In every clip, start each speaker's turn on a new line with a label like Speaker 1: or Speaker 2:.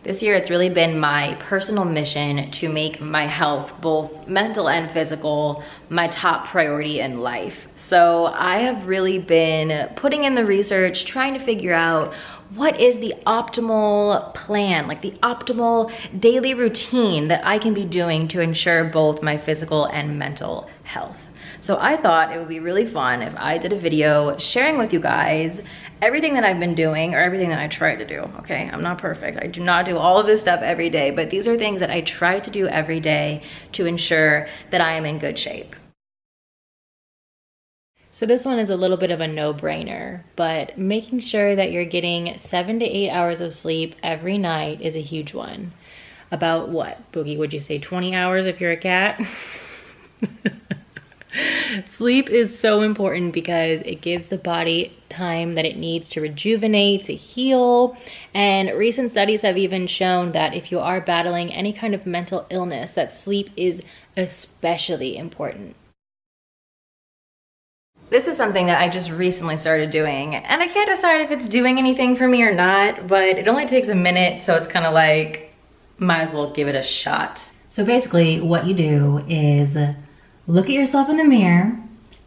Speaker 1: This year, it's really been my personal mission to make my health, both mental and physical, my top priority in life. So I have really been putting in the research, trying to figure out what is the optimal plan, like the optimal daily routine that I can be doing to ensure both my physical and mental health. So I thought it would be really fun if I did a video sharing with you guys everything that I've been doing, or everything that I try to do, okay? I'm not perfect. I do not do all of this stuff every day, but these are things that I try to do every day to ensure that I am in good shape. So this one is a little bit of a no-brainer, but making sure that you're getting 7 to 8 hours of sleep every night is a huge one. About what, Boogie? Would you say 20 hours if you're a cat? Sleep is so important because it gives the body time that it needs to rejuvenate, to heal. And recent studies have even shown that if you are battling any kind of mental illness, that sleep is especially important. This is something that I just recently started doing, and I can't decide if it's doing anything for me or not, but it only takes a minute, so it's kind of like, might as well give it a shot. So basically what you do is look at yourself in the mirror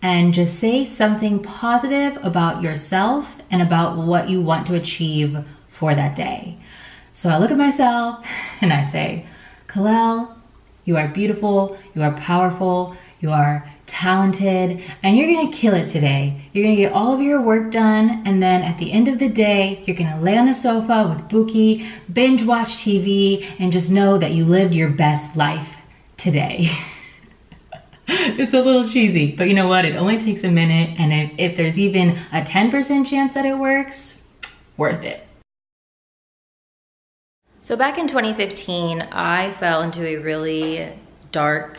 Speaker 1: and just say something positive about yourself and about what you want to achieve for that day. So I look at myself and I say, Kalel, you are beautiful, you are powerful, you are talented, and you're gonna kill it today. You're gonna get all of your work done, and then at the end of the day, you're gonna lay on the sofa with Buki, binge watch TV, and just know that you lived your best life today. It's a little cheesy, but you know what? It only takes a minute, and if there's even a 10% chance that it works, worth it. So back in 2015, I fell into a really dark,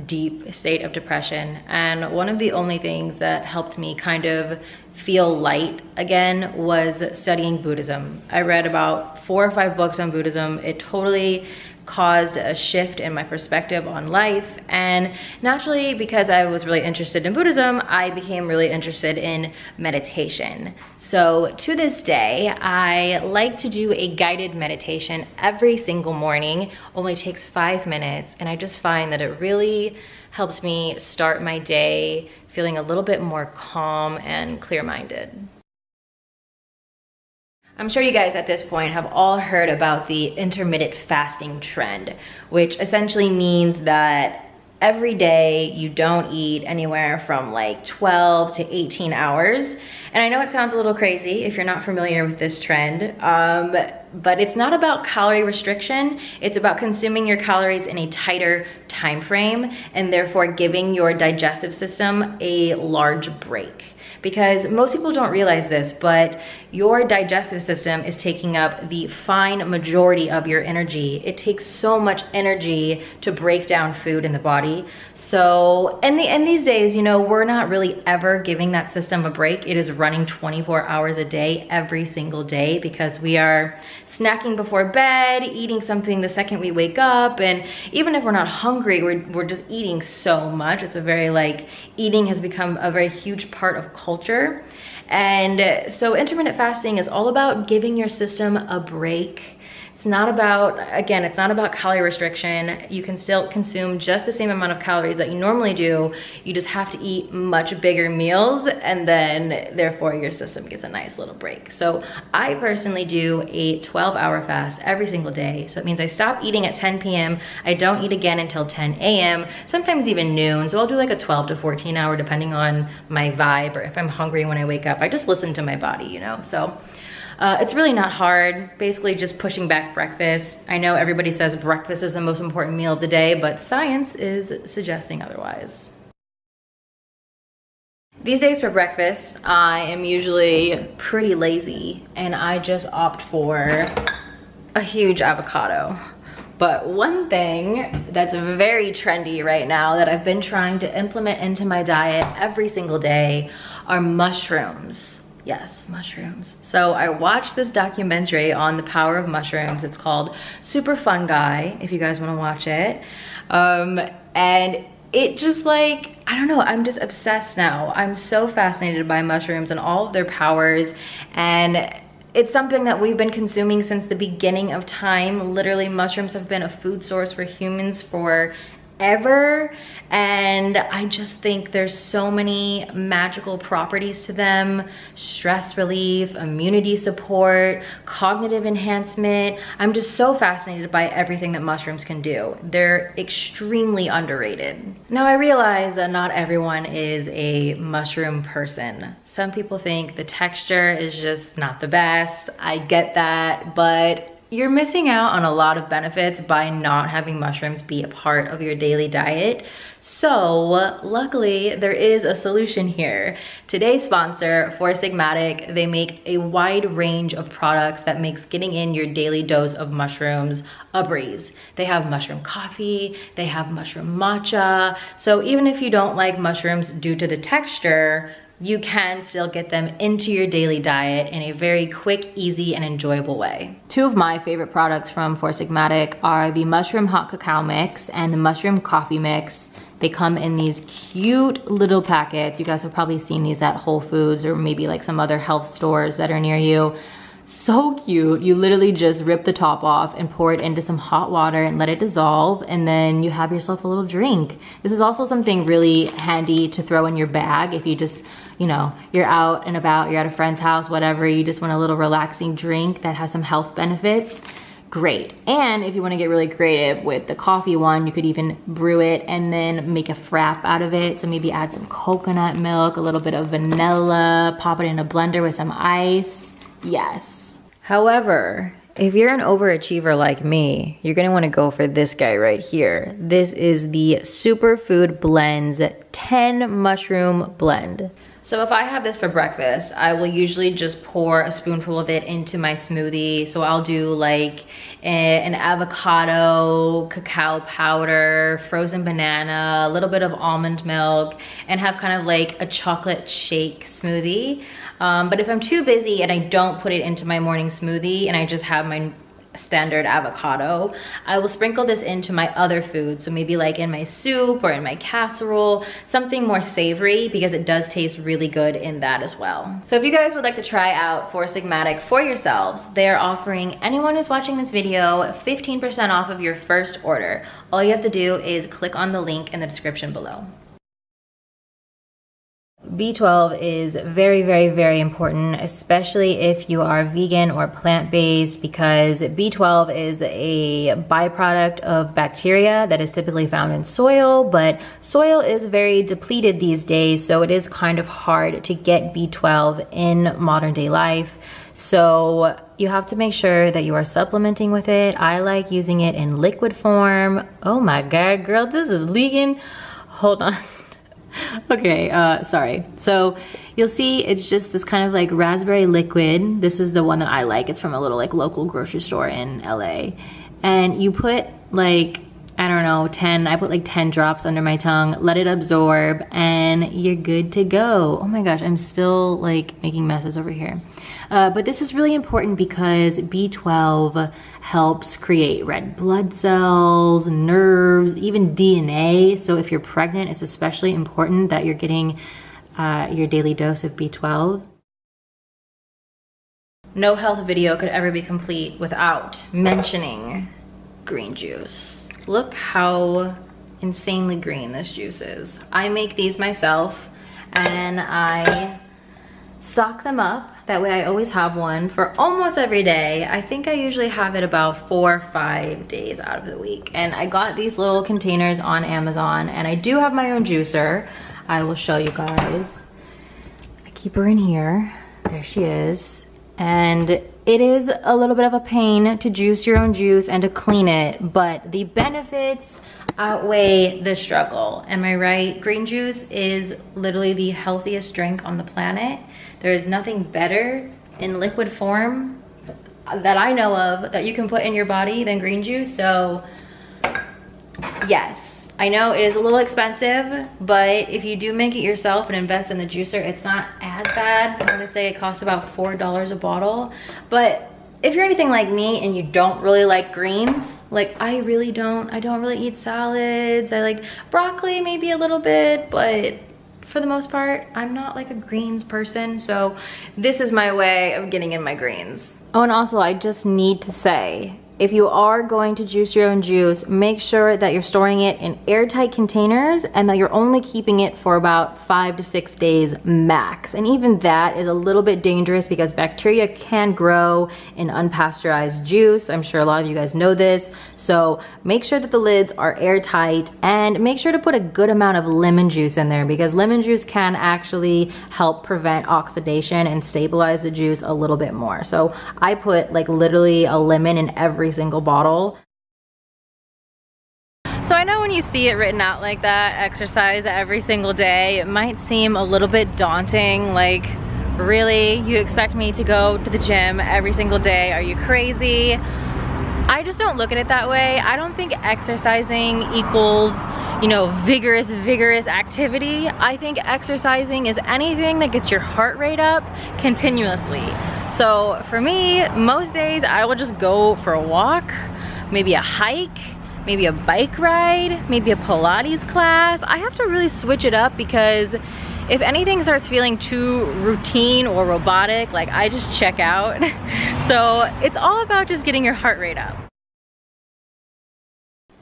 Speaker 1: deep state of depression, and one of the only things that helped me kind of feel light again was studying Buddhism. I read about 4 or 5 books on Buddhism. It totally caused a shift in my perspective on life, and naturally, because I was really interested in Buddhism, I became really interested in meditation. So to this day, I like to do a guided meditation every single morning. Only takes 5 minutes, and I just find that it really helps me start my day feeling a little bit more calm and clear-minded. I'm sure you guys at this point have all heard about the intermittent fasting trend, which essentially means that every day you don't eat anywhere from like 12 to 18 hours. And I know it sounds a little crazy if you're not familiar with this trend, but it's not about calorie restriction. It's about consuming your calories in a tighter time frame, and therefore giving your digestive system a large break. Because most people don't realize this, but your digestive system is taking up the fine majority of your energy. It takes so much energy to break down food in the body. So, and these days, you know, we're not really ever giving that system a break. It is running 24 hours a day, every single day, because we are snacking before bed, eating something the second we wake up, and even if we're not hungry, we're just eating so much. It's a very eating has become a very huge part of culture. And so intermittent fasting is all about giving your system a break. It's not about, again, it's not about calorie restriction. You can still consume just the same amount of calories that you normally do. You just have to eat much bigger meals, and then therefore your system gets a nice little break. So I personally do a 12-hour fast every single day. So it means I stop eating at 10 p.m. I don't eat again until 10 a.m., sometimes even noon. So I'll do like a 12 to 14 hour depending on my vibe, or if I'm hungry when I wake up. I just listen to my body, you know? So it's really not hard, basically just pushing back breakfast. I know everybody says breakfast is the most important meal of the day, but science is suggesting otherwise. These days for breakfast, I am usually pretty lazy, and I just opt for a huge avocado. But one thing that's very trendy right now that I've been trying to implement into my diet every single day are mushrooms. Yes, mushrooms. So I watched this documentary on the power of mushrooms. It's called Super Fungi, if you guys want to watch it. And it just I don't know, I'm just obsessed now. I'm so fascinated by mushrooms and all of their powers. And It's something that we've been consuming since the beginning of time. Literally, mushrooms have been a food source for humans for ever, and I just think there's so many magical properties to them: stress relief, immunity support, cognitive enhancement. I'm just so fascinated by everything that mushrooms can do. They're extremely underrated. Now, I realize that not everyone is a mushroom person. Some people think the texture is just not the best. I get that, but you're missing out on a lot of benefits by not having mushrooms be a part of your daily diet. So luckily, there is a solution here. Today's sponsor, Four Sigmatic, they make a wide range of products that makes getting in your daily dose of mushrooms a breeze. They have mushroom coffee, they have mushroom matcha. So even if you don't like mushrooms due to the texture, you can still get them into your daily diet in a very quick, easy, and enjoyable way. Two of my favorite products from Four Sigmatic are the mushroom hot cacao mix and the mushroom coffee mix. They come in these cute little packets. You guys have probably seen these at Whole Foods or maybe like some other health stores that are near you. So cute. You literally just rip the top off and pour it into some hot water and let it dissolve, and then you have yourself a little drink. This is also something really handy to throw in your bag if you just, you know, you're out and about, you're at a friend's house, whatever, you just want a little relaxing drink that has some health benefits. Great. And if you want to get really creative with the coffee one, you could even brew it and then make a frap out of it. So maybe add some coconut milk, a little bit of vanilla, pop it in a blender with some ice. Yes. However, if you're an overachiever like me, you're gonna wanna go for this guy right here. This is the Superfood Blends 10 Mushroom Blend. So if I have this for breakfast, I will usually just pour a spoonful of it into my smoothie. So I'll do like an avocado, cacao powder, frozen banana, a little bit of almond milk, and have kind of like a chocolate shake smoothie. But if I'm too busy and I don't put it into my morning smoothie and I just have my standard avocado, I will sprinkle this into my other food. So maybe like in my soup or in my casserole, something more savory, because it does taste really good in that as well. So if you guys would like to try out Four Sigmatic for yourselves, they are offering anyone who's watching this video 15% off of your first order. All you have to do is click on the link in the description below. B12 is very, very, very important, especially if you are vegan or plant-based, because B12 is a byproduct of bacteria that is typically found in soil, but soil is very depleted these days, so it is kind of hard to get B12 in modern day life. So you have to make sure that you are supplementing with it. I like using it in liquid form. Oh my God, girl, this is leaking. Hold on. Okay, sorry. So you'll see it's just this kind of like raspberry liquid. This is the one that I like. It's from a little like local grocery store in LA. And you put like, I don't know, I put like 10 drops under my tongue, let it absorb, and you're good to go. Oh my gosh, I'm still like making messes over here. But this is really important because B12 helps create red blood cells, nerves, even DNA. So if you're pregnant, it's especially important that you're getting your daily dose of B12. No health video could ever be complete without mentioning green juice. Look how insanely green this juice is. I make these myself and I sock them up. That way I always have one for almost every day. I think I usually have it about 4 or 5 days out of the week. And I got these little containers on Amazon, and I do have my own juicer. I will show you guys. I keep her in here. There she is. And it is a little bit of a pain to juice your own juice and to clean it, but the benefits outweigh the struggle. Am I right? Green juice is literally the healthiest drink on the planet. There is nothing better in liquid form that I know of that you can put in your body than green juice. So yes, I know it is a little expensive, but if you do make it yourself and invest in the juicer, it's not as bad. I'm gonna say it costs about $4 a bottle. But if you're anything like me and you don't really like greens, like I don't really eat salads. I like broccoli maybe a little bit, but for the most part. I'm not like a greens person, so this is my way of getting in my greens. Oh, and also I just need to say, if you are going to juice your own juice, make sure that you're storing it in airtight containers and that you're only keeping it for about 5 to 6 days max. And even that is a little bit dangerous because bacteria can grow in unpasteurized juice. I'm sure a lot of you guys know this. So make sure that the lids are airtight and make sure to put a good amount of lemon juice in there because lemon juice can actually help prevent oxidation and stabilize the juice a little bit more. So I put like literally a lemon in every single bottle. So I know when you see it written out like that, exercise every single day, it might seem a little bit daunting. Like, really? You expect me to go to the gym every single day? Are you crazy? I just don't look at it that way. I don't think exercising equals, you know, vigorous activity. I think exercising is anything that gets your heart rate up continuously. So for me, most days I will just go for a walk, maybe a hike, maybe a bike ride, maybe a Pilates class. I have to really switch it up because if anything starts feeling too routine or robotic, like I just check out. So it's all about just getting your heart rate up.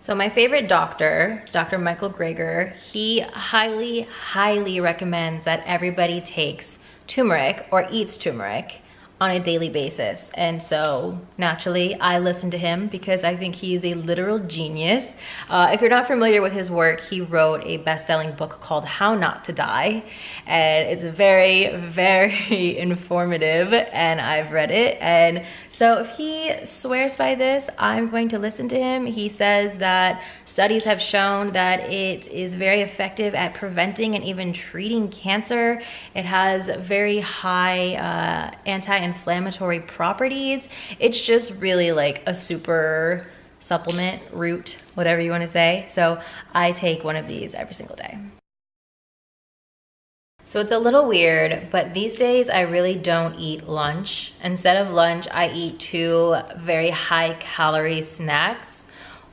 Speaker 1: So my favorite doctor, Dr. Michael Greger, he highly recommends that everybody takes turmeric or eats turmeric on a daily basis. And so naturally I listen to him because I think he is a literal genius. If you're not familiar with his work, he wrote a best-selling book called How Not to Die, and it's very informative, and I've read it. And so if he swears by this, I'm going to listen to him. He says that studies have shown that it is very effective at preventing and even treating cancer. It has very high anti-inflammatory properties. It's just really like a super supplement, root, whatever you want to say. So I take one of these every single day. So it's a little weird, but these days I really don't eat lunch. Instead of lunch, I eat 2 very high calorie snacks.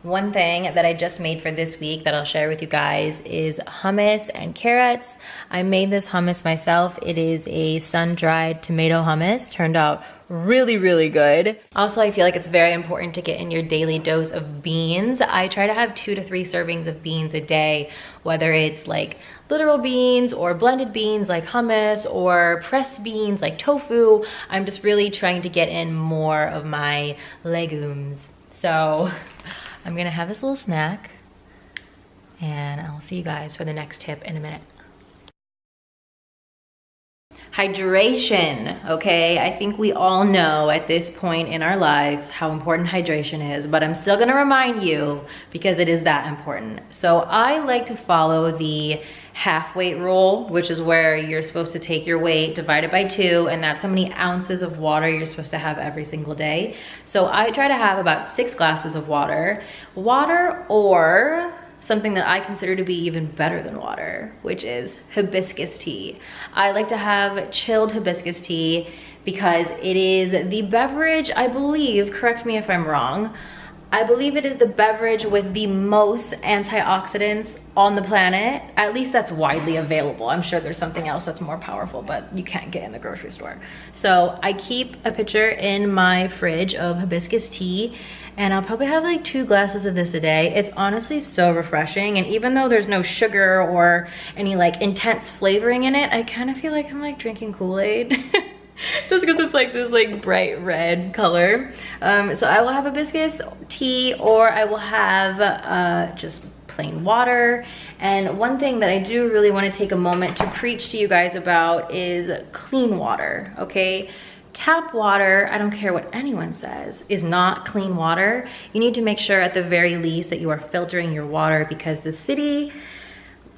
Speaker 1: One thing that I just made for this week that I'll share with you guys is hummus and carrots. I made this hummus myself. It is a sun-dried tomato hummus. Turned out really good. Also, I feel like it's very important to get in your daily dose of beans. I try to have 2 to 3 servings of beans a day, whether it's like literal beans or blended beans like hummus or pressed beans like tofu. I'm just really trying to get in more of my legumes. So I'm gonna have this little snack and I'll see you guys for the next tip in a minute. Hydration, okay? I think we all know at this point in our lives how important hydration is, but I'm still gonna remind you because it is that important. So I like to follow the half weight rule, which is where you're supposed to take your weight divided by 2, and that's how many ounces of water you're supposed to have every single day. So I try to have about 6 glasses of water. Water or something that I consider to be even better than water, which is hibiscus tea. I like to have chilled hibiscus tea because it is the beverage, I believe, correct me if I'm wrong, I believe it is the beverage with the most antioxidants on the planet. At least that's widely available. I'm sure there's something else that's more powerful, but you can't get in the grocery store. So I keep a pitcher in my fridge of hibiscus tea, and I'll probably have like 2 glasses of this a day. It's honestly so refreshing, and even though there's no sugar or any like intense flavoring in it, I kind of feel like I'm like drinking Kool-Aid. Just because it's like this like bright red color. So I will have hibiscus tea, or I will have just plain water. And one thing that I do really want to take a moment to preach to you guys about is clean water, okay? Tap water, I don't care what anyone says, is not clean water. You need to make sure at the very least that you are filtering your water, because the city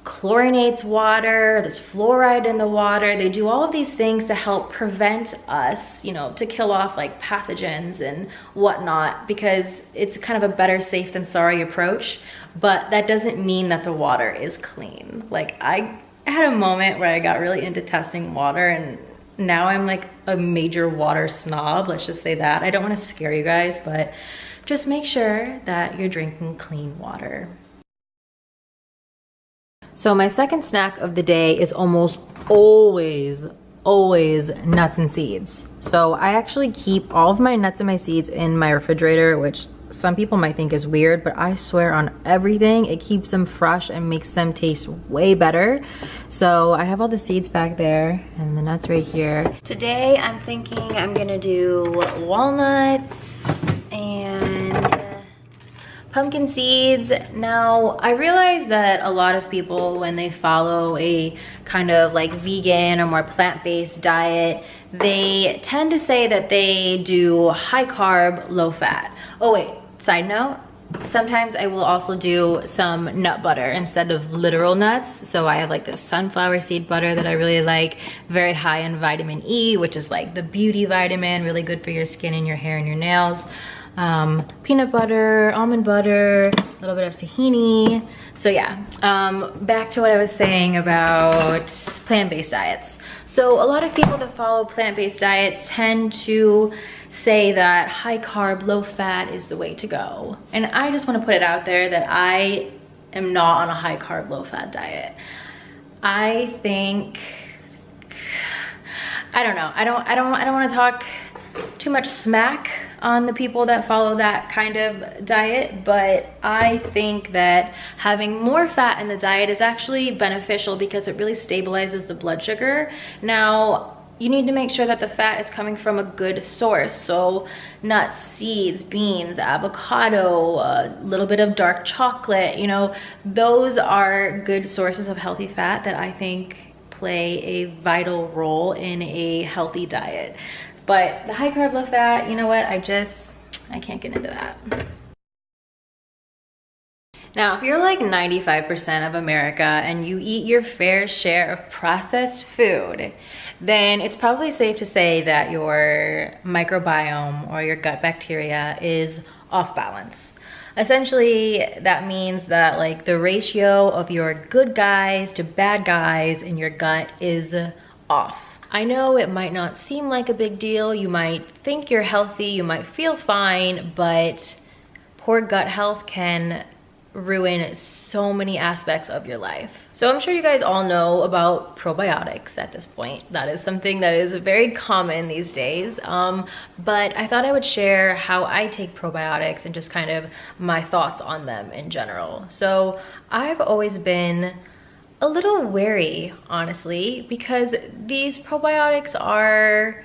Speaker 1: chlorinates water, there's fluoride in the water. They do all of these things to help prevent us, you know, to kill off like pathogens and whatnot, because it's kind of a better safe than sorry approach. But that doesn't mean that the water is clean. Like I had a moment where I got really into testing water, and now I'm like a major water snob, let's just say that. I don't want to scare you guys, but just make sure that you're drinking clean water. So my second snack of the day is almost always nuts and seeds. So I actually keep all of my nuts and my seeds in my refrigerator, which some people might think is weird, but I swear on everything, it keeps them fresh and makes them taste way better. So I have all the seeds back there and the nuts right here. Today I'm thinking I'm gonna do walnuts and pumpkin seeds. Now, I realize that a lot of people, when they follow a kind of like vegan or more plant-based diet, they tend to say that they do high carb, low fat. Oh wait, side note, sometimes I will also do some nut butter instead of literal nuts. So I have like this sunflower seed butter that I really like, very high in vitamin E, which is like the beauty vitamin, really good for your skin and your hair and your nails. Peanut butter, almond butter, a little bit of tahini. So yeah, back to what I was saying about plant-based diets. So a lot of people that follow plant-based diets tend to say that high carb, low fat is the way to go. And I just want to put it out there that I am not on a high carb, low fat diet. I think, I don't know, I don't want to talk too much smack on the people that follow that kind of diet, but I think that having more fat in the diet is actually beneficial because it really stabilizes the blood sugar. Now, you need to make sure that the fat is coming from a good source. So nuts, seeds, beans, avocado, a little bit of dark chocolate, you know, those are good sources of healthy fat that I think play a vital role in a healthy diet. But the high carb, low fat, you know what, I can't get into that. Now, if you're like 95% of America and you eat your fair share of processed food, then it's probably safe to say that your microbiome or your gut bacteria is off balance. Essentially, that means that like the ratio of your good guys to bad guys in your gut is off. I know it might not seem like a big deal. You might think you're healthy, you might feel fine, but poor gut health can ruin so many aspects of your life. So I'm sure you guys all know about probiotics at this point. That is something that is very common these days. But I thought I would share how I take probiotics and just kind of my thoughts on them in general. So I've always been a little wary, honestly, because these probiotics are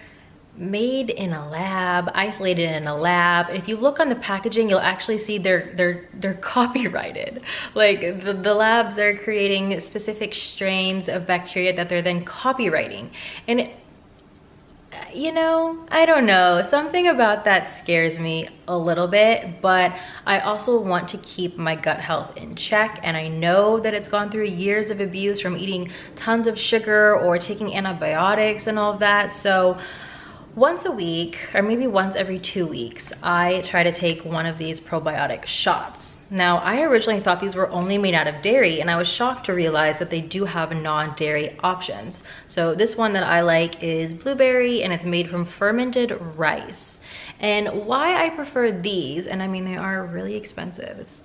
Speaker 1: made in a lab, isolated in a lab. If you look on the packaging, you'll actually see they're copyrighted. Like the labs are creating specific strains of bacteria that they're then copywriting. And you know, I don't know, something about that scares me a little bit, but I also want to keep my gut health in check, and I know that it's gone through years of abuse from eating tons of sugar or taking antibiotics and all of that. So once a week, or maybe once every 2 weeks, I try to take one of these probiotic shots. Now, I originally thought these were only made out of dairy, and I was shocked to realize that they do have non-dairy options. So this one that I like is blueberry, and it's made from fermented rice. And why I prefer these, and I mean, they are really expensive. It's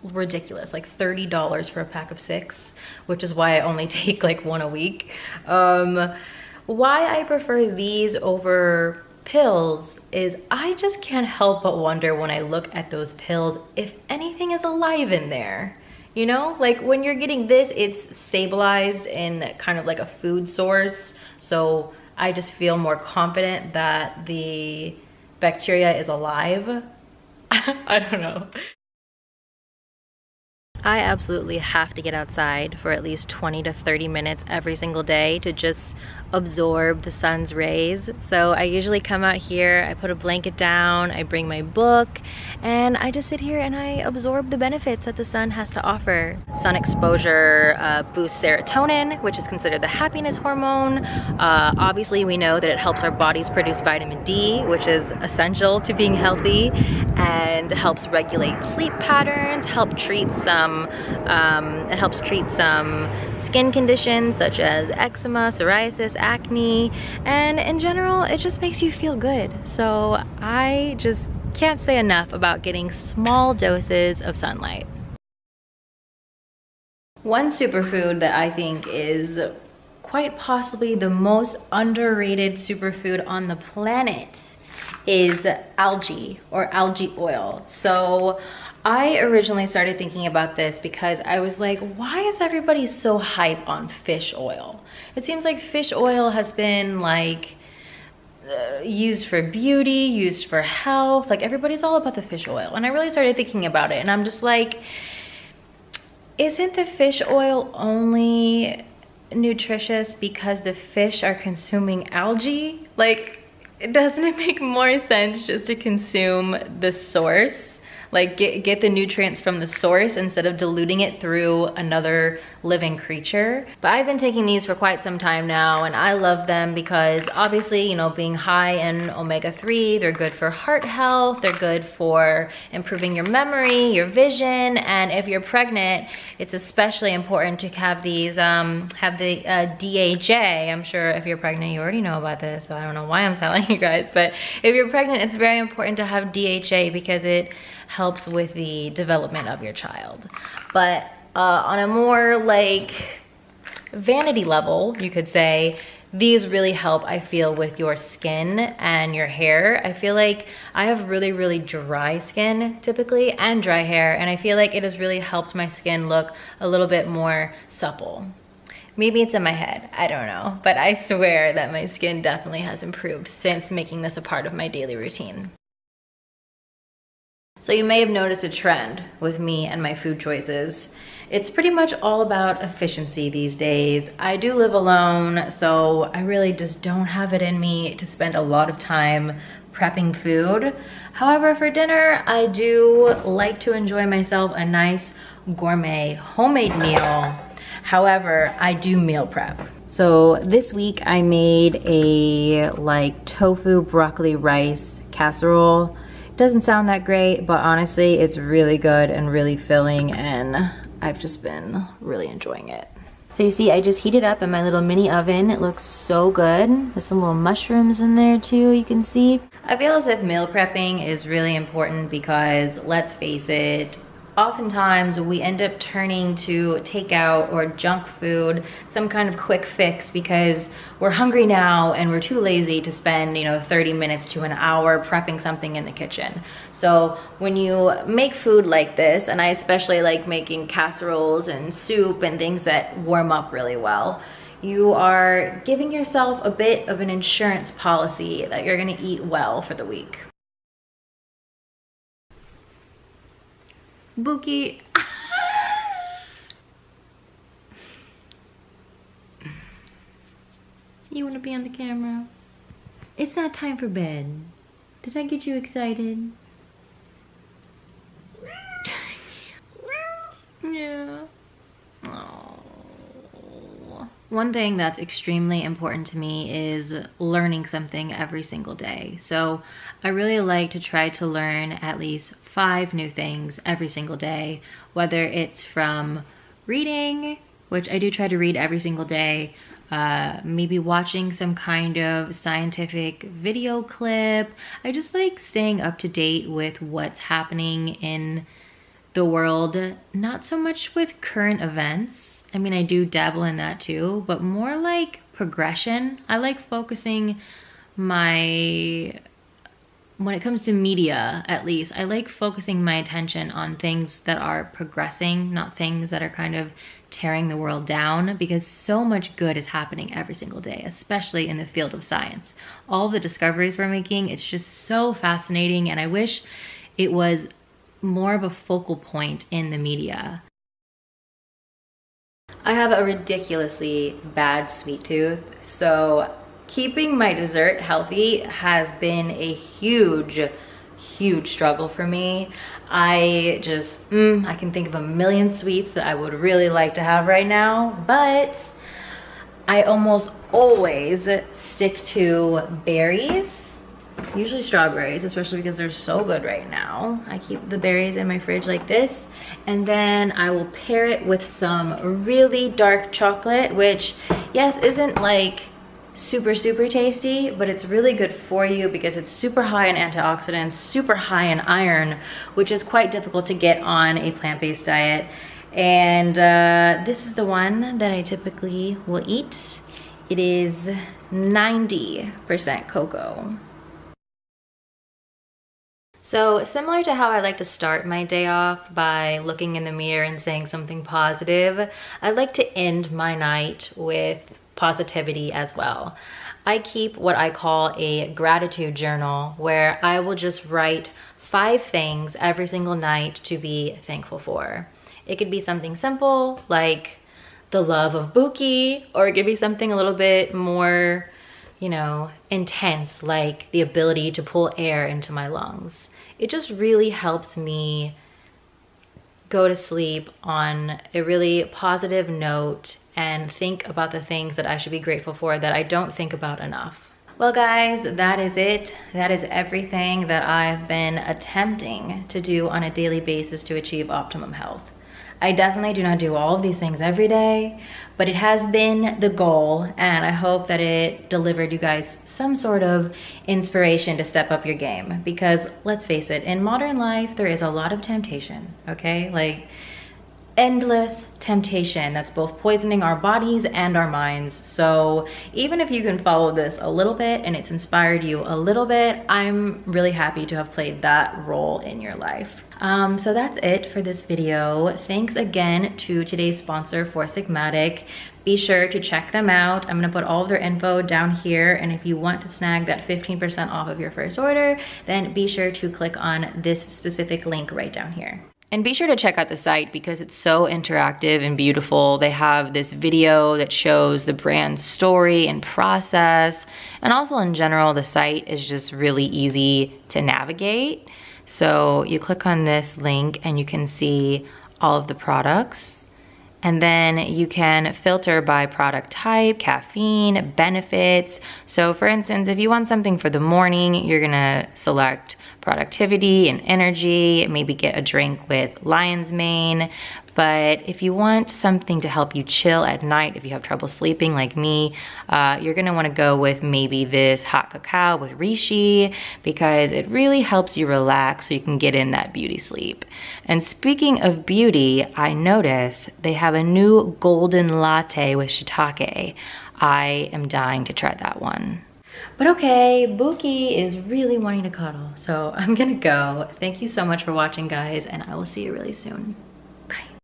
Speaker 1: ridiculous, like $30 for a pack of 6, which is why I only take like one a week. Why I prefer these over pills is I just can't help but wonder when I look at those pills if anything is alive in there. You know, like when you're getting this, it's stabilized in kind of like a food source. So I just feel more confident that the bacteria is alive. I don't know. I absolutely have to get outside for at least 20 to 30 minutes every single day to just absorb the sun's rays. So I usually come out here, I put a blanket down, I bring my book, and I just sit here and I absorb the benefits that the sun has to offer. Sun exposure boosts serotonin, which is considered the happiness hormone. Obviously, we know that it helps our bodies produce vitamin D, which is essential to being healthy, and helps regulate sleep patterns, it helps treat some skin conditions such as eczema, psoriasis, acne, and in general, it just makes you feel good. So I just can't say enough about getting small doses of sunlight. One superfood that I think is quite possibly the most underrated superfood on the planet is algae or algae oil. So I originally started thinking about this because I was like, why is everybody so hype on fish oil? It seems like fish oil has been like used for beauty, used for health, like everybody's all about the fish oil. And I really started thinking about it, and I'm just like, isn't the fish oil only nutritious because the fish are consuming algae? Like, doesn't it make more sense just to consume the source? Like get the nutrients from the source instead of diluting it through another living creature. But I've been taking these for quite some time now, and I love them because obviously, you know, being high in omega-3, they're good for heart health, they're good for improving your memory, your vision, and if you're pregnant, it's especially important to have these, have the DHA. I'm sure if you're pregnant, you already know about this, so I don't know why I'm telling you guys, but if you're pregnant, it's very important to have DHA because it helps with the development of your child. But on a more like vanity level, you could say, these really help, I feel, with your skin and your hair. I feel like I have really, really dry skin typically and dry hair, and I feel like it has really helped my skin look a little bit more supple. Maybe it's in my head, I don't know, but I swear that my skin definitely has improved since making this a part of my daily routine. So you may have noticed a trend with me and my food choices. It's pretty much all about efficiency these days. I do live alone, so I really just don't have it in me to spend a lot of time prepping food. However, for dinner, I do like to enjoy myself a nice gourmet homemade meal. However, I do meal prep. So this week I made a like tofu broccoli rice casserole. Doesn't sound that great, but honestly, it's really good and really filling, and I've just been really enjoying it. So you see, I just heated up in my little mini oven. It looks so good. There's some little mushrooms in there too, you can see. I feel as if meal prepping is really important because, let's face it, oftentimes we end up turning to takeout or junk food, some kind of quick fix, because we're hungry now and we're too lazy to spend, you know, 30 minutes to an hour prepping something in the kitchen. So when you make food like this, and I especially like making casseroles and soup and things that warm up really well, you are giving yourself a bit of an insurance policy that you're gonna eat well for the week. Bookie. You want to be on the camera? It's not time for bed. Did I get you excited? Yeah. Oh. One thing that's extremely important to me is learning something every single day. So I really like to try to learn at least 5 new things every single day, whether it's from reading, which I do try to read every single day, maybe watching some kind of scientific video clip. I just like staying up to date with what's happening in the world, not so much with current events. I mean, I do dabble in that too, but more like progression. I like focusing when it comes to media, at least, I like focusing my attention on things that are progressing, not things that are kind of tearing the world down, because so much good is happening every single day, especially in the field of science. All the discoveries we're making, it's just so fascinating, and I wish it was more of a focal point in the media. I have a ridiculously bad sweet tooth, so keeping my dessert healthy has been a huge struggle for me. I just, I can think of a million sweets that I would really like to have right now, but I almost always stick to berries, usually strawberries, especially because they're so good right now. I keep the berries in my fridge like this, and then I will pair it with some really dark chocolate, which, yes, isn't like super tasty, but it's really good for you because it's super high in antioxidants, super high in iron, which is quite difficult to get on a plant-based diet. And this is the one that I typically will eat. It is 90% cocoa. So similar to how I like to start my day off by looking in the mirror and saying something positive, I like to end my night with positivity as well. I keep what I call a gratitude journal where I will just write 5 things every single night to be thankful for. It could be something simple like the love of Buki, or it could be something a little bit more, you know, intense, like the ability to pull air into my lungs. It just really helps me go to sleep on a really positive note and think about the things that I should be grateful for that I don't think about enough. Well guys, that is it. That is everything that I've been attempting to do on a daily basis to achieve optimum health. I definitely do not do all of these things every day, but it has been the goal, and I hope that it delivered you guys some sort of inspiration to step up your game. Because let's face it, in modern life, there is a lot of temptation, okay? Like endless temptation that's both poisoning our bodies and our minds. So even if you can follow this a little bit and it's inspired you a little bit, I'm really happy to have played that role in your life. So that's it for this video. Thanks again to today's sponsor, Four Sigmatic. Be sure to check them out. I'm gonna put all of their info down here, and if you want to snag that 15% off of your first order, then be sure to click on this specific link right down here. And be sure to check out the site because it's so interactive and beautiful. They have this video that shows the brand's story and process. And also in general, the site is just really easy to navigate. So you click on this link and you can see all of the products. And then you can filter by product type, caffeine, benefits. So for instance, if you want something for the morning, you're gonna select productivity and energy, maybe get a drink with lion's mane. But if you want something to help you chill at night, if you have trouble sleeping like me, you're gonna wanna go with maybe this hot cacao with reishi, because it really helps you relax so you can get in that beauty sleep. And speaking of beauty, I noticed they have a new golden latte with shiitake. I am dying to try that one. But okay, Buki is really wanting to cuddle, so I'm gonna go. Thank you so much for watching, guys, and I will see you really soon. Bye.